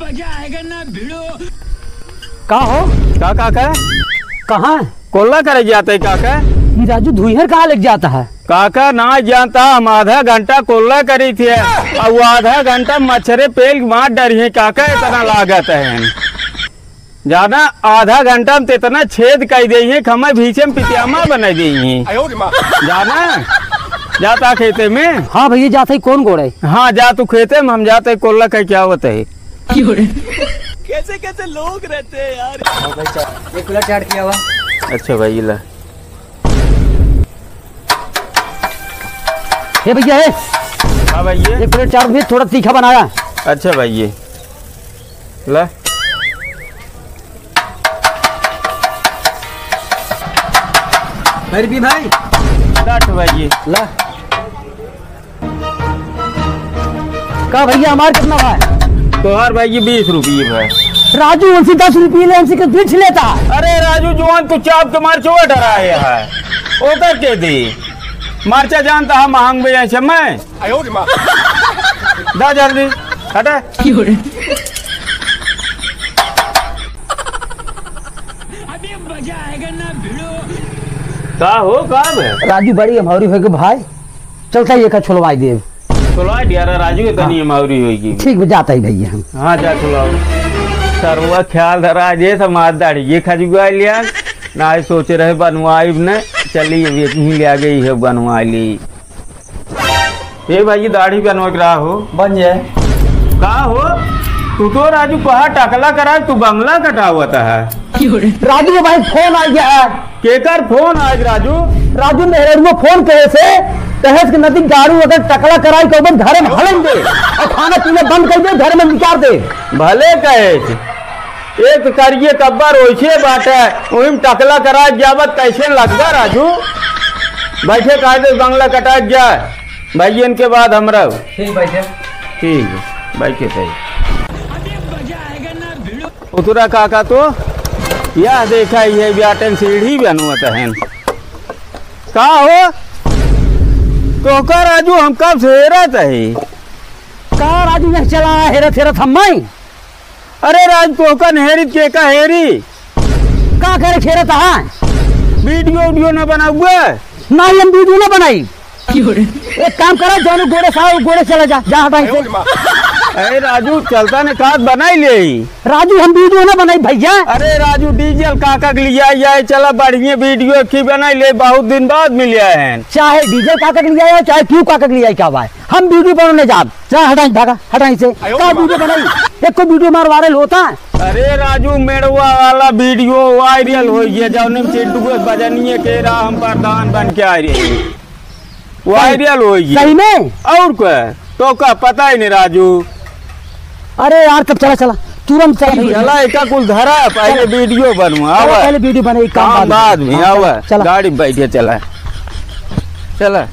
मजा आएगा ना भिड़ो। का हो का काका कहाँ कोल्ला करे जाते काका? ये राजू धुईहर कहाँ लग जाता है? काका ना जानता, हम आधा घंटा कोल्ला करी थे और वो आधा घंटा मच्छरे पेल मार डरी है काका, इतना लागत है जाना। आधा घंटा में इतना छेद कर दी है, हमें भीषण पितियामा बना दी है जाना। जाता खेते में? हाँ भैया जाते ही कौन गोड़े? हाँ जा तू खेते में, हम जाते कोल्ला का क्या होता है। कैसे कैसे लोग रहते हैं यार। एक प्लेट ऐड किया हुआ। अच्छा भाई ला हे भैया है। हाँ भाई ये एक प्लेट चाट में थोड़ा तीखा बनाया। अच्छा भाई ये ला। मेरी भी भाई डाट भाई ये ला। का भैया हमारे कितना भाई? तोहार भाई ये 20 रुपये भाई। राजू उनसे 10 रुपये ले, उनसे बीच लेता। अरे राजू जवान तू चाप के मार चोट डराए है उतर के दी मार्चा जानता है महंग भी ऐसे मैं दा जल्दी हटा। अभी मजा आएगा ना भिड़ो। का हो का है राजू बड़ी हमारी हो भाई, चलता ही एक छुलवाई दे। सुलवा दिया राजू इतनी हमारी होगी। ठीक है जाता ही भैया हम। हाँ जा सुलाओ सरवा ख्याल धरा जे समाज दाढ़ी ये खजुआ लिया ना सोच रहे बनवाई ने चली यहीं ले आ गई है बनवा ली। ये भाई दाढ़ी बनवा के रहा हो बन जाए। का हो तू तो राजू कहा टकला करा तू बंगला कटा हुआ है। राजू के भाई फोन आ गया है। केकर फोन आज राजू? राजू मेरे में फोन कहे से तहस के नदी गाड़ी अगर टकला कराई तो घर में हलेंगे और खाना पीना बंद कर दे, घर में निकाल दे। भले कहे एक करिए कब्बर ओछे बाटे वही टकला करा जावत कैसे लगता राजू? बैठे कायदे बंगला कटा जाए भाई इनके बाद हमरा ठीक बैठे। ठीक है बैठे सही। अभी मजा आएगा ना भिड़ो। उतरा काका तो यह देखा ये ब्याटन सीढ़ी बनवाता है का हो तो का राजू हम कब से हेरत है का राजू में चला हेरत हेरत हम। अरे राज तो का हेरी के का हेरी का करे खेरत है? वीडियो न बना हुआ ना हम वीडियो ना बनाई। एक काम करा जानो गोड़े साहब गोड़े चला जा जा हटाई से। अरे राजू चलता ने काट बनाई ले राजू हम वीडियो ना बनाई भैया। अरे राजू डीजल काका के लिया जाए चला बढ़िया वीडियो की बनाई ले बहुत दिन बाद मिलिया है। चाहे डीजल काका के लिया है चाहे क्यों काका के लिया क्या बात, हम वीडियो बनाने जा हटाई भागा हटाई से। का वीडियो बनाई एक को वीडियो मार वायरल होता है। अरे राजू मेड़वा वाला वीडियो वायरल हो गया जौन चिंटू बजनिए के रहा हम प्रधान बन के आ रही वायरल हो गया सही में। और क्या तो का पता ही नहीं राजू। अरे यार तब चला चला तुरंत चला एक कुल धरा पहले वीडियो बनवा पहले वीडियो बनाई काम बाद में आवा गाड़ी बैठे चला चला।